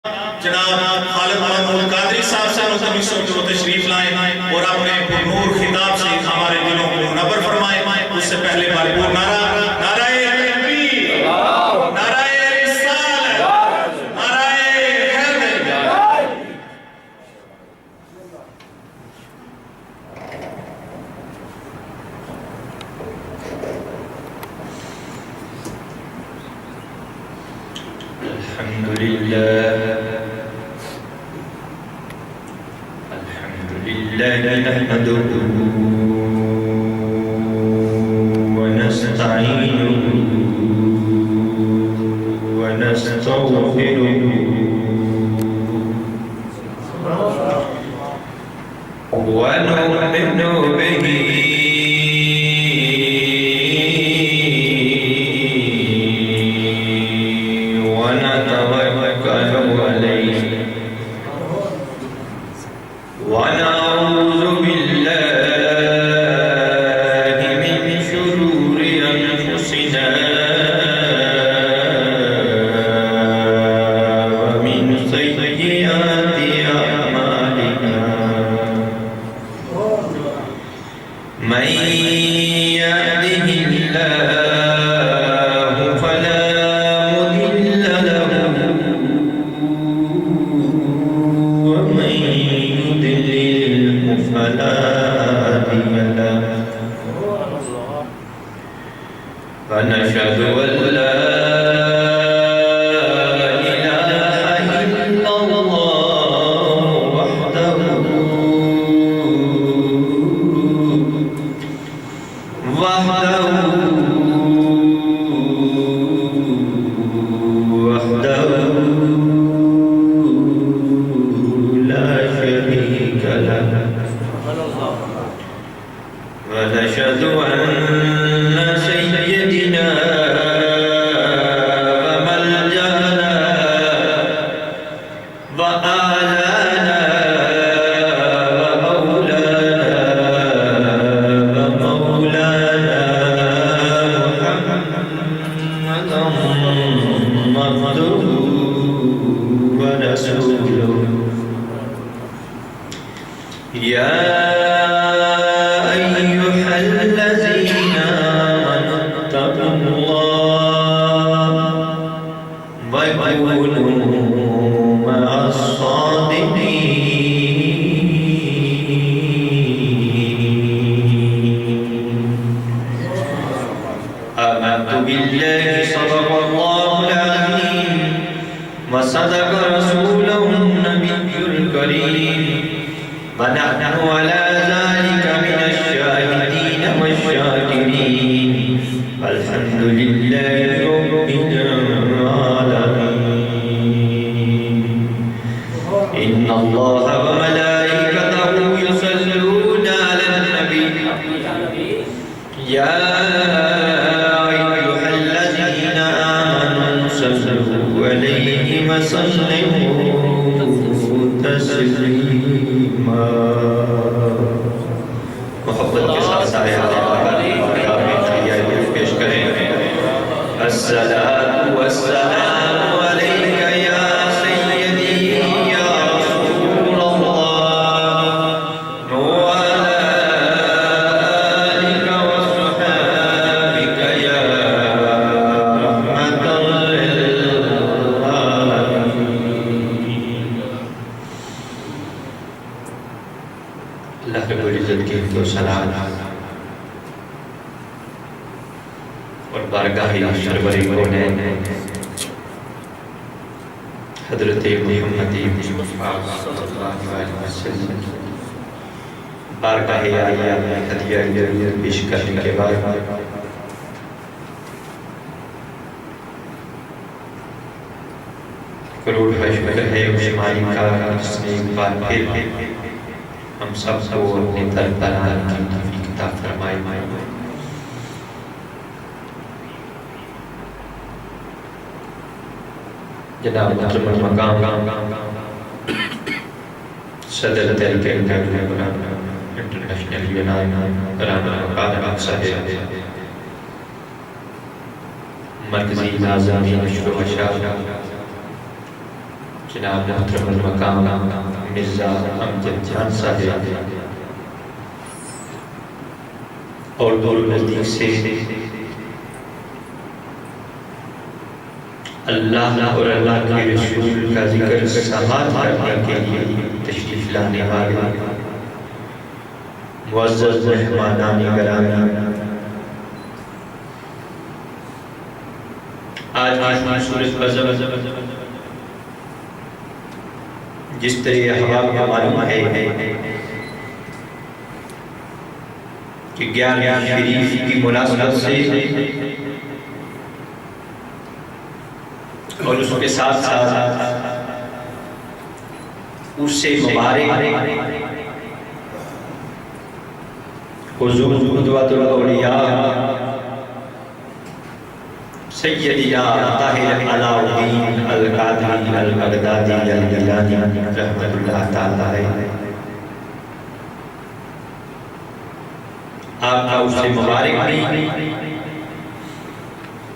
جناب خالد محمود قادری صاحب سے ملتمس ہوں کہ وہ تشریف لائیں اور اپنے پرنور خطاب سے ہمارے دلوں کو منور فرمائیں۔ اس سے پہلے بھرپور نعرہ تکبیر، نعرہ رسالت، نعرہ حیدر۔ لله نحمده ونستعينه ونستغفره ونؤمن به ونتوكل عليه ونعوذ بالله من شرور أنفسنا ومن سيئات أعمالنا من يهده الله فلا مضل له ومن يضلل فلا هادي له ونشهد أن لا إله إلا الله وحده لا شريك له ونشهد أن سيدنا وملجأنا وآلانا ومولانا محمدا عبده ورسوله يا أيها الذين آمنوا اتقوا الله وكونوا مع الصادقين آمنت بالله صدق الله العظيم وصدق رسوله النبي الكريم ونحن على ذلك من الشاهدين والشاكرين والحمد لله رب العالمين إن الله وملائكته يصلون على النبي يا أيها الذين آمنوا صلوا عليه وسلموا تسليما محبت کے ساتھ آیات پیش کریں الصلاة والسلام علیک یا سیدی یا رسول اللہ وعلی آلک وصحابک یا رحمت للعالمین۔ اللہ رب العزت کی تو سلام اور بارگاہ سرور کونین حضرت محمد مصطفیٰ صلی اللہ علیہ وسلم بارگاہ آیا ہدیہ پیش کرنے کے بعد کروڑ شکر ہے اس مالک کا جس نے ایک بار پھر ہم سب کو اپنے در پر آنے کی توفیق عطا فرمائے۔ جناب محترم مقام صدر تحریک انٹرنیشنل یونان رانا قادم صاحب مرکزی ناظمین نشر و اشاعت جناب محترم المقام مرزا امجد جان صاحب اور دور نزدیک سے اللہ اور اللہ کے رسول کا ذکر سماعت کرنے کے لیے تشریف لانے والے معزز مہمانان گرامی، آج کی صورت بزم جس طرح ہوا کا معلوم ہے کہ گیان شریف کی مناسبت سے اور اس کے ساتھ ساتھ اس سے مبارک حضور قدوۃ الاولیاء سیدنا طاہر علاء الدین القادری البغدادی الگیلانی رحمۃ اللہ تعالی علیہ، آپ کا اس سے مبارک بھی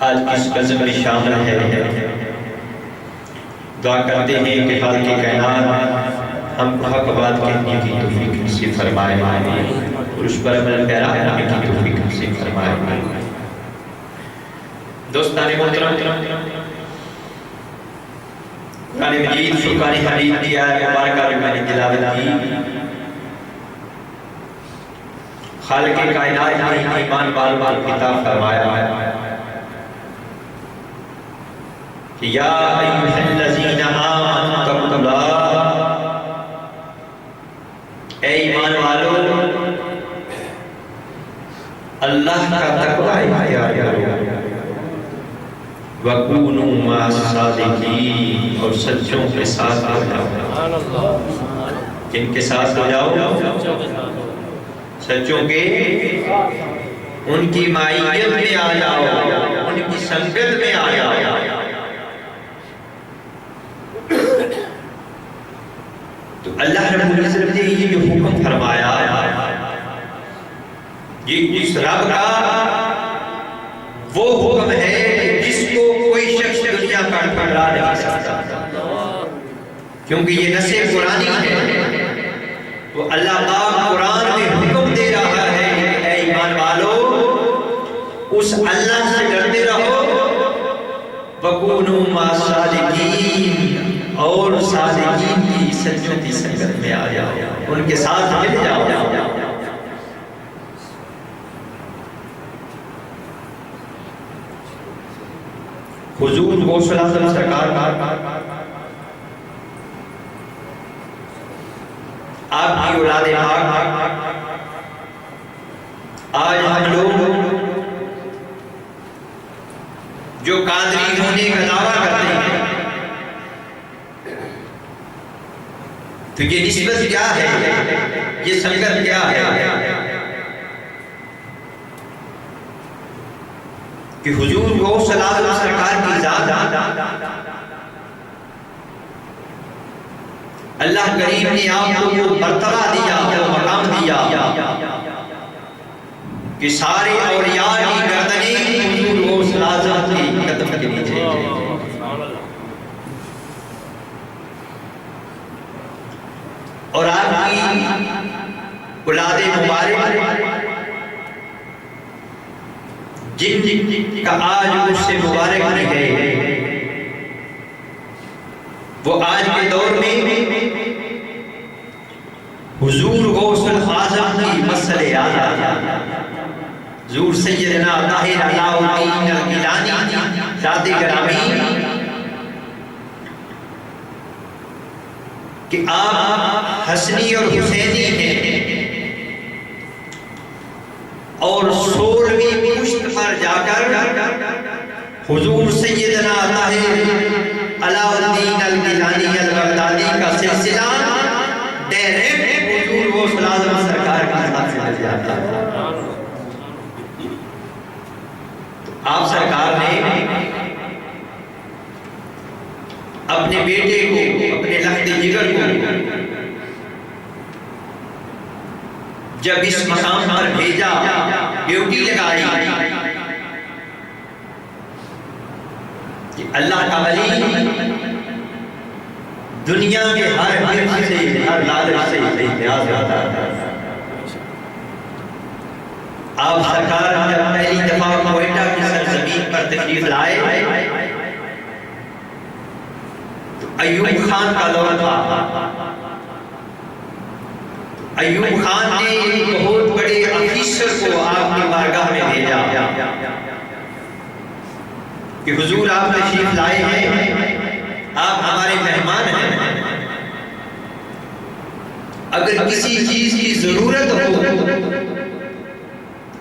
آج اس بزم میں شامل ہے۔ دعا کرتے ہیں کہ خالق کائنات ہم کو حق بات کہنے کی توفیق نصیب فرمائے اور اس پر عمل پیرا ہونے کی توفیق نصیب فرمائے۔ دوستان محترم، قرآن مجید فرقان حمید کی آیت مبارکہ میں نے تلاوت کی۔ خالق کائنات نے ایمان والوں کو خطاب فرمایا کہ یا ایھا الذین آمنوا اتقوا اللہ، اے ایمان والو اللہ کا تقوی اختیار کرو، وَكُونُوا مَعَ الصَّادِقِينَ، اور سچوں کے ساتھ ہو جاؤ۔ کن کے ساتھ ہو جاؤ؟ سچوں کے، ان کی معیت میں آ جاؤ، ان کی سنگت میں آ جاؤ۔ تو اللہ رب العزت نے یہ جو حکم فرمایا، یہ اس رب کا وہ حکم ہے جس کو کوئی شخص دنیا کا ٹکرا نہیں سکتا، کیونکہ یہ نص قرآنی ہے۔ تو اللہ پاک قرآن میں حکم دے رہا ہے کہ اے ایمان والو اس اللہ سے ڈرتے رہو، وَكُونُوا مَعَ الصَّادِقِينَ، اور صادقین کی سچوں کی سنگت میں آ جاؤ، ان کے ساتھ مل جاؤ۔ حضور غوث الاعظم سرکار آپ کی اولاد پاک آج ہم لوگ جو قادری ہونے کا دعویٰ کرتے ہیں، تو یہ نسبت کیا ہے، یہ سنگت کیا ہے کہ حضور غوث الاعظم سرکار کی ذات اللہ کریم نے آپ کو وہ مرتبہ دیا، وہ مقام دیا کہ سارے اولیاء کی گردنیں حضور غوث الاعظم کی قدم کے نیچے ہیں۔ اور آپ کی اولاد مبارک جن کا آج مجھ سے مبارک نہیں ہے، وہ آج کے دور میں حضور غوث الاعظم کی مسئلے آیا، حضور سیدنا طاہر علاء الدین الگیلانی ذات گرامی، کہ آپ حسنی اور حسینی ہیں، اور 16ویں پشت پر جا کر حضور سیدنا طاہر علاء الدین الگیلانی البغدادی کا سلسلہ ڈائریکٹ حضور غوث الاعظم سرکار کے ساتھ چل جاتا ہے۔ آپ سرکار نے اپنے بیٹے کو، اپنے لخت جگر کو جب اس مقام پر بھیجا، ڈیوٹی لگائی کہ اللہ کا ولی دنیا کے ہر حرف سے، ہر لالچ سے احتیاط رہتا ہے۔ آپ سرکار جب پہلی دفعہ کوئٹہ کی سرزمین پر تشریف لائے تو ایوب خان کا دور تھا۔ ایوب خان نے ایک بہت بڑے افیسر کو آپ کی بارگاہ میں بھیجا کہ حضور آپ تشریف لائے ہیں، آپ ہمارے مہمان ہیں، اگر کسی چیز کی ضرورت ہو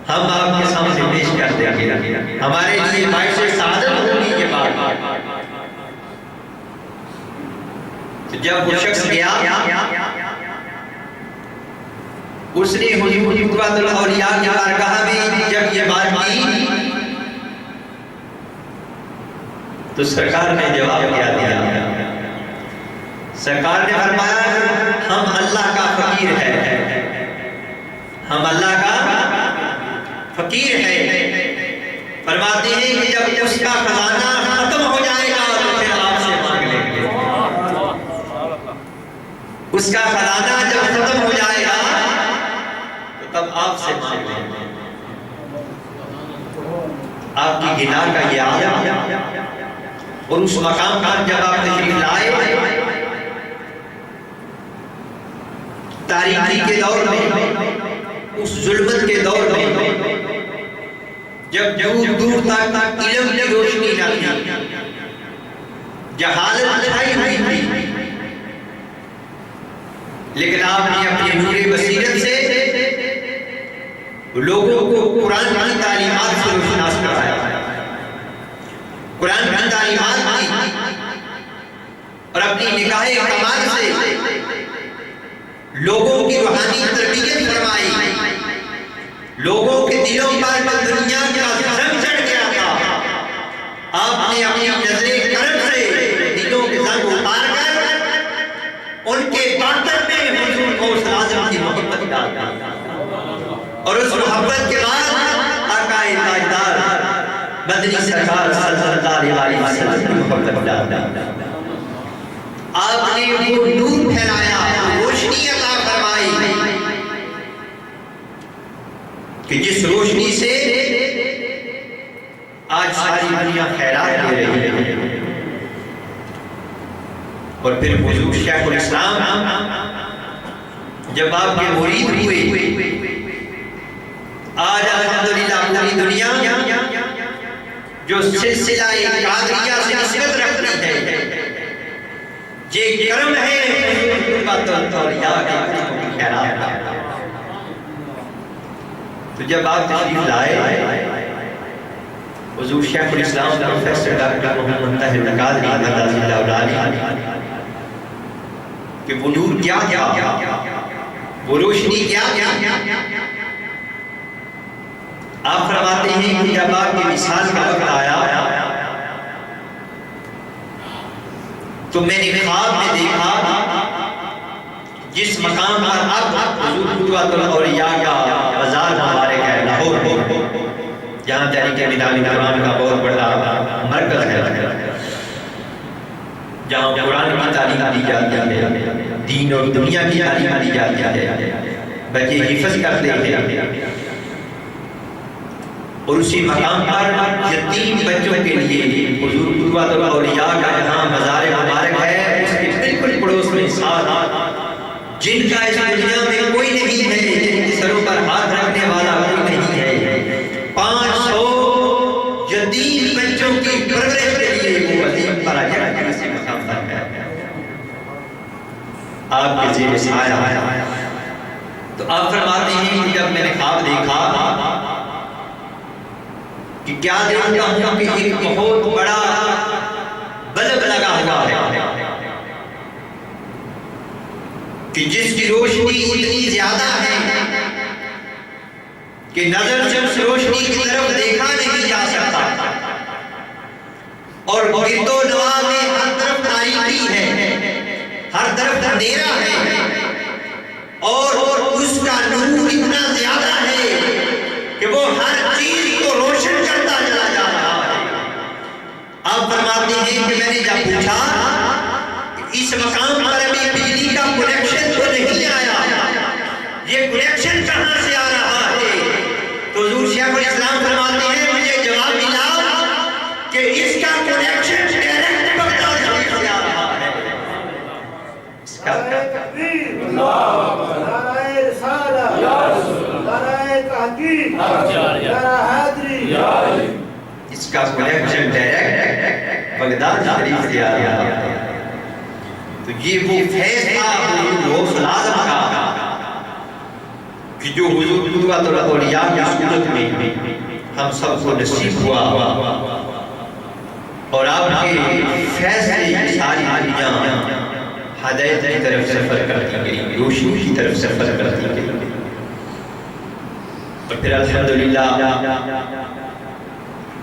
ہم آپ کے سامنے پیش کر دیں گے، ہمارے لیے باعث سعادت ہوگی یہ بات۔ تو جب وہ شخص گیا اس نے حضور قدوۃ الاولیاء کی بارگاہ میں جب یہ بات کی تو سرکار نے جواب کیا دیا؟ سرکار نے فرمایا ہم اللہ کا فقیر ہے، ہم اللہ کا فقیر ہے۔ فرماتے ہیں کہ جب اس کا خزانہ ختم ہو جائے گا تو پھر آپ سے مانگ لیں گے۔ اس کا خزانہ جب ختم ہو جائے گا تو تب آپ سے مانگ لیں گے۔ آپ کی گناہ کا یہ عالم اور اس مقام پر جب آپ تشریف لائے تاریخی کے دور میں، اس ظلمت کے دور میں جب دور دور تک علم کی روشنی نہ تھی، جہالت چھائی ہوئی تھی، لیکن آپ نے اپنی نور بصیرت سے لوگوں کو قرآن کی تعلیمات سے روشناس کرایا، قرآن کی تعلیمات کی اور اپنی نگاہ کمال سے لوگوں کی روحانی تربیت فرمائی۔ لوگوں کے دلوں پر دنیا کا زنگ چڑھ گیا تھا، آپ نے اپنی نظر کرم سے دلوں کے زنگ اتار کر ان کے باطن میں حضور غوث اعظم کی محبت ڈال دی، اور اس محبت کے بعد آقا تاجدار مدنی سرکار صلی اللہ علیہ وسلم کی محبت ڈال دی۔ آپ نے وہ نور پھیلایا، روشنی عطا فرمائی کہ جس روشنی سے آج ساری دنیا خیرات دے رہی ہے۔ اور پھر حضور شیخ الاسلام جب آپ کے مرید ہوئے، آج الحمدللہ پوری دنیا جو سلسلہ قادریہ سے نسبت رکھتی ہے، یہ کرم ہے قدوۃ الاولیاء کے خیرات کا۔ تو جب آپ تشریف لائے حضور شیخ الاسلام پروفیسر ڈاکٹر محمد طاہر القادری مدد اللہ علیہ کہ وہ نور کیا کیا، وہ روشنی کیا کیا، آپ فرماتے ہیں کہ جب آپ کی وصال کا وقت آیا تو میں نے خواب میں دیکھا جس مقام پر اب حضور قدوۃ الاولیاء کا مزار مبارک ہے، لاہور، جہاں تحریک میدان قرآن کا بہت بڑا مرکز ہے، جہاں قرآن کی تعلیم دی جاتی ہے، دین اور دنیا کی تعلیم دی جاتی ہے، بچے حفظ کرتے ہیں، اور اسی مقام پر یتیم بچوں کے لیے حضور قدوۃ الاولیاء کا جہاں مزار مبارک ہے، اس کے بالکل پڑوس میں ساتھ جن کا اس دنیا میں کوئی نہیں ہے، جن کے سروں پر ہاتھ رکھنے والا کوئی نہیں ہے، 500 یتیم بچوں کی پرورش کے لیے وہ عظیم پراجہ کے اسی مقام پر ہے، آپ کے زیر سایہ۔ تو آپ فرماتے ہیں کہ جب میں نے خواب دیکھا کہ کیا دیکھتا ہوں کہ ایک بہت بڑا بلب لگا ہوا ہے کہ جس کی روشنی اتنی زیادہ ہے کہ نظر سے اس روشنی کی طرف دیکھا نہیں جا سکتا، اور گرد و نواح میں ہر طرف تاریکی ہے، ہر طرف اندھیرا ہے، اور اس کا نور اتنا زیادہ ہے کہ وہ ہر چیز کو روشن کرتا چلا جا رہا ہے۔ آپ فرماتے ہیں کہ میں نے جب پوچھا کہ اس مقام پر ابھی بجلی کا کنیکشن تو نہیں آیا، یہ کنیکشن کہاں سے آ رہا ہے؟ تو حضور شیخ الاسلام فرماتے ہیں مجھے جواب ملا کہ اس کا کنیکشن ڈائریکٹ بغداد شریف سے آ رہا ہے۔ اس کا نعرہ رسالہ، نعرہ تحقیق، نعرہ حیدری، اس کا کنیکشن ڈائریکٹ بغداد شریف سے آ رہا ہے۔ تو یہ وہ فیض تھا حضور غوث العظم کا کہ جو حضور قدوۃ الاولیاء کی صورت میں ہم سب کو نصیب ہوا، اور آپ کے فیض سے یہ ساری دنیا ہدایت کی طرف سفر کرتی گئی، روشنی کی طرف سفر کرتی گئی۔ اور پھر الحمدللہ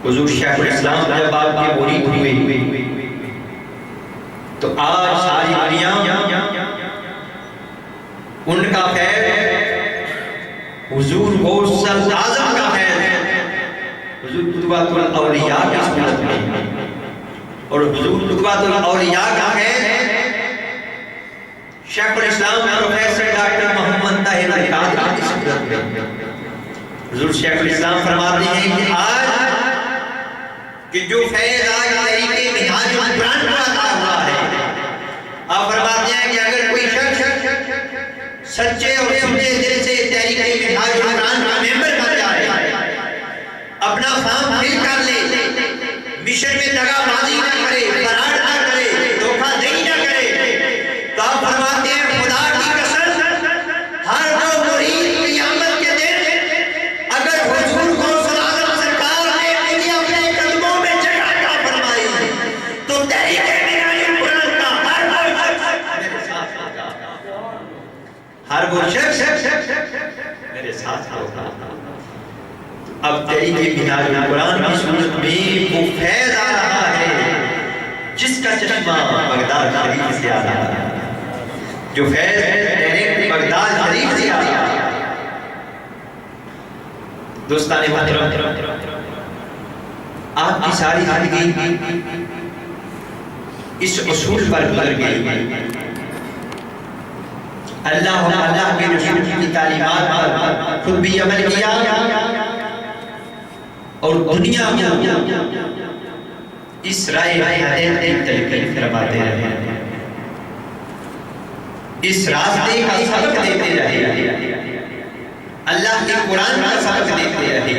حضور شیخ الاسلام جب آپ کے مرید ہوئے تو آج ساری دنیا ان کا فیض، حضور غوث اعظم کا فیض، حضور قدوۃ الاولیاء کی صورت میں، اور حضور قدوۃ الاولیاء کا فیض شیخ الاسلام پروفیسر ڈاکٹر محمد طاہر القادری کی صورت میں۔ حضور شیخ الاسلام فرماتے ہیں کہ آج کہ جو فیض آج طریقے منہاج القرآن کو عطا ہوا ہے، آپ فرماتے ہیں کہ اگر کوئی شخص سچے اور سچے دل سے تحریک منہاج القرآن کا ممبر بن جائے، اپنا فارم فل کر لے، مشن میں دغا بازی نہ کرے، فراڈ نہ کرے، دھوکہ دہی نہ کرے، تو آپ فرماتے ہیں خدا کی قسم ہر وہ مرید قیامت کے دن اگر حضور غوث العظم سرکار نے مجھے اپنے قدموں میں جگہ عطا فرمائی تو تحریک منہاج القرآن کا ہر وہ شخص میرے ساتھ ہوگا۔ اب تحریک منہاج القرآن کی صورت میں وہ فیض آ رہا ہے جس کا چشمہ بغداد شریف سے آ رہا ہے، جو فیض ڈائریکٹ بغداد شریف سے آ رہا ہے۔ دوستان محترم، آپ کی ساری زندگی اس اصول پر گزر گئی، اللہ کے رسول کی تعلیمات پر خود بھی عمل کیا اور دنیا کو اس رائے ہدایت کی تلقین فرماتے رہے، اس راستے کا سبق دیتے رہے، اللہ کے قرآن کا سبق دیتے رہے،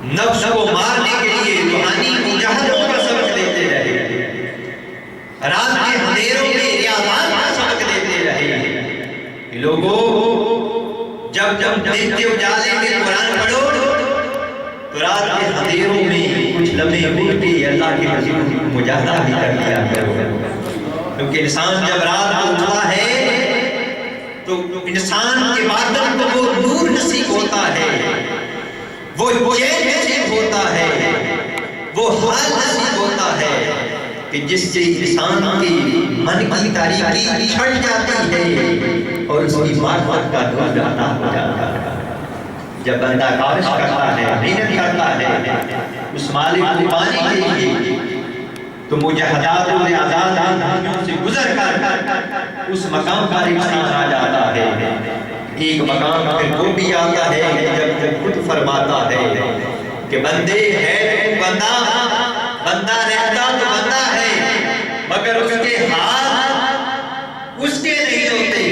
نفس کو مارنے کے لیے روحانی مجاہدوں کا سبق دیتے رہے، رات کے اندھیروں میں ریاضات کا سبق دیتے رہے۔ لوگوں جب دن کے اجالے میں قرآن پڑھو تو رات کے اندھیروں میں کچھ لمحے اٹھ کے اللہ کے رسول کی مجاہدہ بھی کر لیا کرو، کیونکہ انسان جب رات کو اٹھتا ہے تو انسان کے باطن کو وہ نور نصیب ہوتا ہے، وہ چین نصیب ہوتا ہے، وہ حال نصیب ہوتا ہے کہ جس سے انسان کی من کی تاریکی چھٹ جاتی ہے اور اس کی معرفت کا نور عطا ہو جاتا ہے۔ جب بندہ کاوش کرتا ہے، محنت کرتا ہے اس مالک کو پانے کے لیے، تو مجاہدات و ریاضات سے گزر کر اس مقام پر انسان آ جاتا ہے۔ ایک مقام پھر وہ بھی آتا ہے جب وہ خود فرماتا ہے کہ بندے ہے تو بندہ رہتا تو بندہ ہے، مگر اس کے ہاتھ اس کے نہیں ہوتے،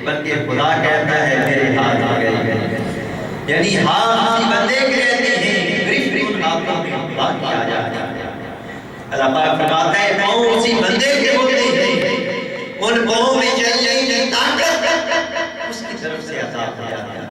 بلکہ خدا کہتا ہے میرے ہاتھ آ گئے، یعنی ہاتھ اسی بندے کے رہتے ہیں، گرفت ان ہاتھوں میں خدا کی آ جاتا ہے۔ اللہ پاک فرماتا ہے پاؤں اسی بندے کے ہوتے